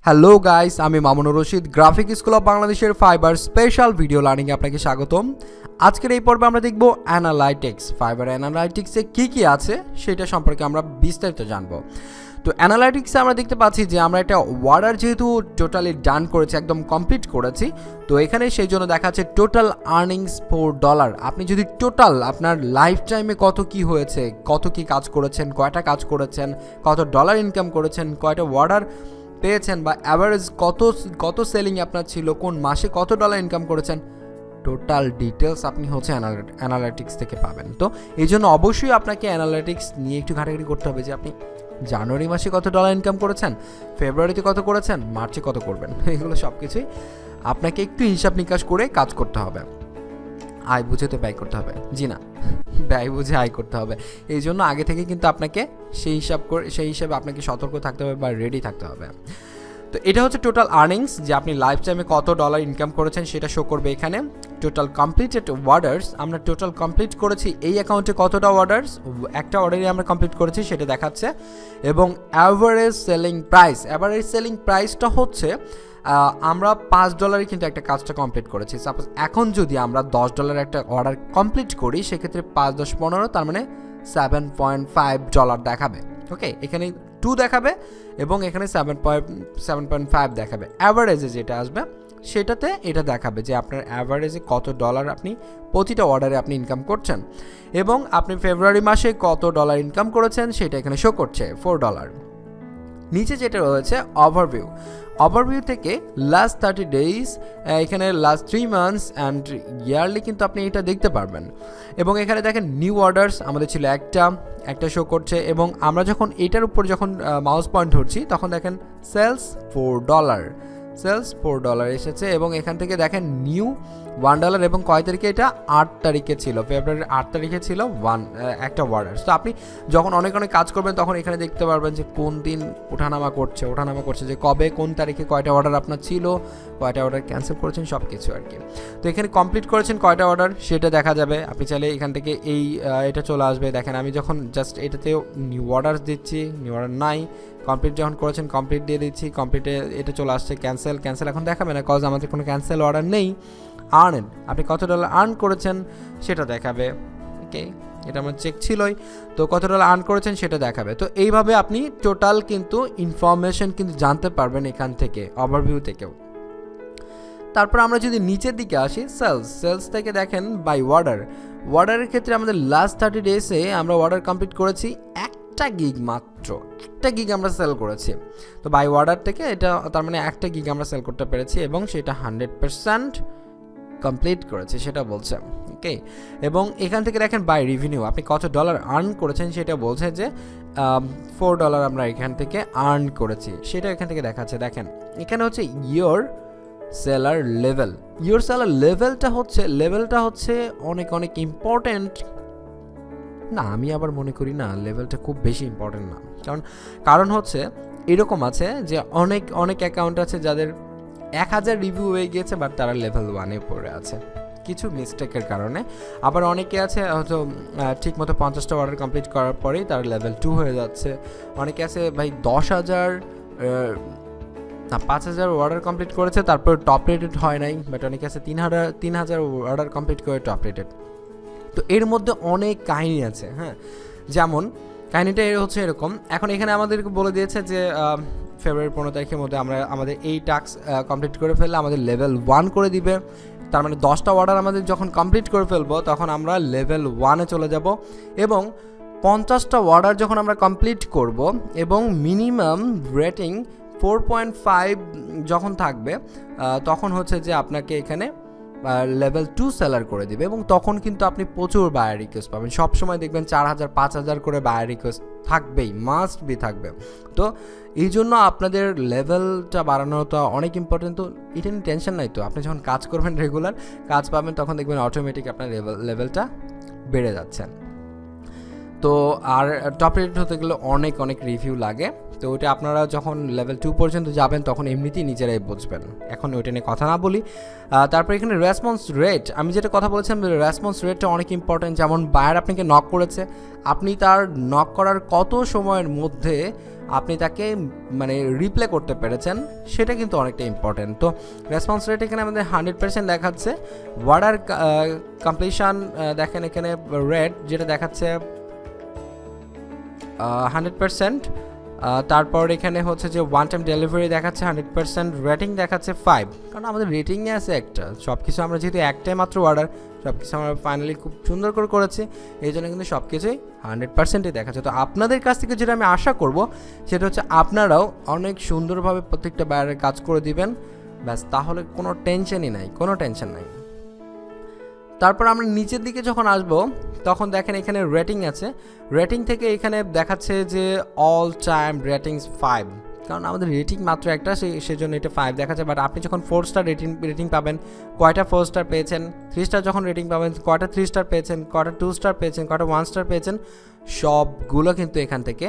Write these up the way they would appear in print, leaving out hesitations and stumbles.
Hello guys, আমি Mamunur Rashid, graphic school of বাংলাদেশের fibre special video লার্নিংয়ে আপনাকে স্বাগতম। আজকের এই পর্বে আমরা দেখব অ্যানালাইটিক্স। ফাইবার অ্যানালাইটিক্সে কী আছে সেটা সম্পর্কে আমরা বিস্তারিত জানব। তো অ্যানালাইটিক্সে আমরা দেখতে পাচ্ছি যে আমরা একটা অর্ডার যেহেতু টোটালি ডান করেছি, একদম কমপ্লিট করেছি, তো এখানে সেই জন্য দেখাচ্ছে টোটাল আর্নিংস $4। আপনি যদি টোটাল আপনার লাইফ টাইমে কত কি হয়েছে, কত কি কাজ করেছেন, কয়টা কাজ করেছেন, কত ডলার ইনকাম করেছেন, কয়টা অর্ডার পেয়েছেন, বা অ্যাভারেজ কত সেলিং আপনার ছিল, কোন মাসে কত ডলার ইনকাম করেছেন, টোটাল ডিটেলস আপনি হচ্ছে অ্যানালিটিক্স থেকে পাবেন। তো এই জন্য অবশ্যই আপনাকে অ্যানালিটিক্স নিয়ে একটু ঘাটাঘাটি করতে হবে যে আপনি জানুয়ারি মাসে কত ডলার ইনকাম করেছেন, ফেব্রুয়ারিতে কত করেছেন, মার্চে কত করবেন, এগুলো সব কিছুই আপনাকে একটু হিসাব নিকাশ করে কাজ করতে হবে। আয় বুঝে তো ব্যয় করতে হবে, জি না, ব্যয় বুঝে আয় করতে হবে। এই জন্য আগে থেকে কিন্তু আপনাকে সেই হিসাবে আপনাকে সতর্ক থাকতে হবে বা রেডি থাকতে হবে। তো এটা হচ্ছে টোটাল আর্নিংস, যে আপনি লাইফ টাইমে কত ডলার ইনকাম করেছেন সেটা শো করবে এখানে। টোটাল কমপ্লিটেড অর্ডার্স, আমরা টোটাল কমপ্লিট করেছি এই অ্যাকাউন্টে কতটা অর্ডার্স, একটা অর্ডারই আমরা কমপ্লিট করেছি সেটা দেখাচ্ছে। এবং অ্যাভারেজ সেলিং প্রাইসটা হচ্ছে আমরা $5 কিন্তু একটা কাজটা কমপ্লিট করেছি। সাপোজ এখন যদি আমরা $10 একটা অর্ডার কমপ্লিট করি, সেক্ষেত্রে 5, 10, 15, তার মানে $7.5 দেখাবে। ওকে, এখানে 2 দেখাবে এবং এখানে 7.5 দেখাবে। অ্যাভারেজে যেটা আসবে সেটাতে এটা দেখাবে যে আপনার অ্যাভারেজে কত ডলার আপনি প্রতিটা অর্ডারে আপনি ইনকাম করছেন, এবং আপনি ফেব্রুয়ারি মাসে কত ডলার ইনকাম করেছেন সেটা এখানে শো করছে $4। নিচে যেটা রয়েছে ওভারভিউ থেকে লাস্ট 30 ডেজ, এখানে লাস্ট 3 মান্থস অ্যান্ড ইয়ারলি কিন্তু আপনি এটা দেখতে পারবেন। এবং এখানে দেখেন নিউ অর্ডার্স আমাদের ছিল একটা শো করছে, এবং আমরা যখন এটার উপর যখন মাউস পয়েন্ট ধরছি তখন দেখেন সেলস $4 এসেছে। এবং এখান থেকে দেখেন নিউ $1, এবং কয় তারিখে, এটা 8 তারিখে ছিল, ফেব্রুয়ারির 8 তারিখে ছিল একটা অর্ডার। তো আপনি যখন অনেক কাজ করবেন তখন এখানে দেখতে পারবেন যে কোন দিন ওঠানামা করছে, যে কবে কোন তারিখে কয়টা অর্ডার আপনার ছিল, কয়টা অর্ডার ক্যান্সেল করেছেন, সব কিছু আর কি। তো এখানে কমপ্লিট করেছেন কয়টা অর্ডার সেটা দেখা যাবে। আপনি চাইলে এখান থেকে এটা চলে আসবে। দেখেন আমি যখন জাস্ট এটাতে নিউ অর্ডার দিচ্ছি, নিউ অর্ডার নাই, কমপ্লিট যখন করেছেন কমপ্লিট দিয়ে দিচ্ছি, কমপ্লিটে এটা চলে আসছে ক্যান্সেল এখন দেখাবে না, কজ আমাদের কোনো ক্যান্সেল অর্ডার নেই। আপনি কত ডলার আর্ন করেছেন সেটা দেখাবে। ওকে, এটা আমার চেক ছিলই, তো কত ডলার আর্ন করেছেন সেটা দেখাবে। তো এইভাবে আপনি টোটাল কিন্তু ইনফরমেশন কিন্তু জানতে পারবেন এখান থেকে, ওভারভিউ থেকেও। তারপর আমরা যদি নিচের দিকে আসি, সেলস থেকে দেখেন বাই অর্ডারের ক্ষেত্রে আমাদের লাস্ট 30 ডেজে আমরা অর্ডার কমপ্লিট করেছি একটা গিগ আমরা সেল করেছি। তো বাই অর্ডার থেকে এটা তার মানে একটা গিগ আমরা সেল করতে পেরেছি, এবং সেটা 100% কমপ্লিট করেছে সেটা বলছে। ওকে, এবং এখান থেকে দেখেন বাই রেভিনিউ, আপনি কত ডলার আর্ন করেছেন সেটা বলছে যে $4 আমরা এখান থেকে আর্ন করেছি, সেটা এখান থেকে দেখাচ্ছে। দেখেন এখানে হচ্ছে ইয়োর সেলার লেভেলটা হচ্ছে অনেক ইম্পর্টেন্ট না। আমি আবার মনে করি না লেভেলটা খুব বেশি ইম্পর্টেন্ট না, কারণ হচ্ছে এরকম আছে যে অনেক অ্যাকাউন্ট আছে যাদের 1000 রিভিউ হয়ে গিয়েছে, বাট তারা লেভেল 1-এ পড়ে আছে কিছু মিস্টেকের কারণে। আবার অনেকে আছে হয়তো ঠিকমতো 50টা অর্ডার কমপ্লিট করার পরেই তার লেভেল 2 হয়ে যাচ্ছে। অনেকে আছে ভাই 5000 অর্ডার কমপ্লিট করেছে, তারপর টপ রেটেড হয় নাই, বাট অনেকে আছে 3000 অর্ডার কমপ্লিট করে টপ রেটেড। তো এর মধ্যে অনেক কাহিনী আছে, হ্যাঁ। যেমন কাহিনীটা হচ্ছে এরকম, এখন এখানে আমাদেরকে বলে দিয়েছে যে ফেব্রুয়ারি 15 তারিখের মধ্যে আমরা আমাদের এই টাস্ক কমপ্লিট করে ফেললে আমাদের লেভেল 1 করে দিবে। তার মানে 10টা অর্ডার আমাদের যখন কমপ্লিট করে ফেলবো তখন আমরা লেভেল 1-এ চলে যাব, এবং 50টা অর্ডার যখন আমরা কমপ্লিট করব এবং মিনিমাম রেটিং 4.5 যখন থাকবে, তখন হচ্ছে যে আপনাকে এখানে লেভেল 2 সেলার করে দিবে, এবং তখন কিন্তু আপনি প্রচুর বায়ার রিকোয়েস্ট পাবেন। সবসময় দেখবেন 4000, 5000 করে বায়ার রিকোয়েস্ট থাকবেই, মাস্ট বি থাকবে। তো এই জন্য আপনাদের লেভেলটা বাড়ানোটা অনেক ইম্পর্টেন্ট। তো এটা নিয়ে টেনশন নাই, তো আপনি যখন কাজ করবেন, রেগুলার কাজ পাবেন, তখন দেখবেন অটোমেটিক আপনার লেভেলটা বেড়ে যাচ্ছে। তো আর টপ রেটেড হতে গেলে অনেক অনেক রিভিউ লাগে, তো ওইটা আপনারা যখন লেভেল 2 পর্যন্ত যাবেন তখন এমনিতেই নিজেরাই বুঝবেন, এখন ওইটা নিয়ে কথা না বলি। তারপর এখানে রেসপন্স রেট, আমি যেটা কথা বলেছিলাম রেসপন্স রেটটা অনেক ইম্পর্টেন্ট। যেমন বায়ার আপনাকে নক করেছে, আপনি তার নক করার কত সময়ের মধ্যে আপনি তাকে মানে রিপ্লে করতে পেরেছেন সেটা কিন্তু অনেকটা ইম্পর্টেন্ট। তো রেসপন্স রেট এখানে আমাদের 100% দেখাচ্ছে। অর্ডার কমপ্লিশন দেখেন এখানে রেট যেটা দেখাচ্ছে 100%। তারপর এখানে হচ্ছে যে ওয়ান টাইম ডেলিভারি দেখাচ্ছে 100%, রেটিং দেখাচ্ছে 5, কারণ আমাদের রেটিংয়ে আছে একটা, সব কিছু আমরা যেহেতু একটাই মাত্র অর্ডার, সব কিছু আমরা ফাইনালি খুব সুন্দর করে করেছি, এই জন্য কিন্তু সব কিছুই 100%ই দেখাচ্ছে। তো আপনাদের কাছ থেকে যেটা আমি আশা করব সেটা হচ্ছে আপনারাও অনেক সুন্দরভাবে প্রত্যেকটা বায়ারের কাজ করে দিবেন, ব্যাস, তাহলে কোনো টেনশনই নাই, কোনো টেনশন নাই। তারপর আমরা নিচের দিকে যখন আসব তখন দেখেন এখানে রেটিং আছে, রেটিং থেকে এখানে দেখাচ্ছে যে অল টাইম রেটিংস 5, কারণ আমাদের রেটিং মাত্র একটা, সেজন্য এটা 5 দেখাচ্ছে। বাট আপনি যখন 4 স্টার রেটিং পাবেন, কয়টা 4 স্টার পেয়েছেন, 3 স্টার যখন রেটিং পাবেন কয়টা 3 স্টার পেয়েছেন, কয়টা 2 স্টার পেয়েছেন, কয়টা 1 স্টার পেয়েছেন, সবগুলো কিন্তু এখান থেকে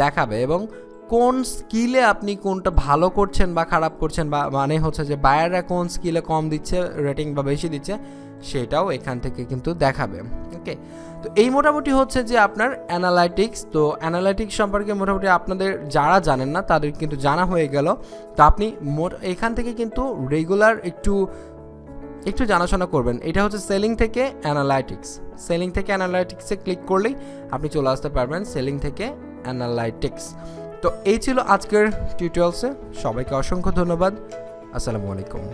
দেখাবে। এবং কোন স্কিলে আপনি কোনটা ভালো করছেন বা খারাপ করছেন, বা মানে হচ্ছে যে বায়াররা কোন স্কিলে কম দিচ্ছে রেটিং বা বেশি দিচ্ছে, সেটাও এখান থেকে কিন্তু দেখাবে। ওকে, তো এই মোটামুটি হচ্ছে যে আপনার অ্যানালাইটিক্স। তো অ্যানালাইটিক্স সম্পর্কে মোটামুটি আপনাদের যারা জানেন না তাদের কিন্তু জানা হয়ে গেল। তো আপনি এখান থেকে কিন্তু রেগুলার একটু জানাশোনা করবেন। এটা হচ্ছে সেলিং থেকে অ্যানালাইটিক্স, সেলিং থেকে অ্যানালাইটিক্সে ক্লিক করলেই আপনি চলে আসতে পারবেন সেলিং থেকে অ্যানালাইটিক্স। তো এই ছিল আজকের টিউটোরিয়ালসে, সবাইকে অসংখ্য ধন্যবাদ, আসসালামু আলাইকুম।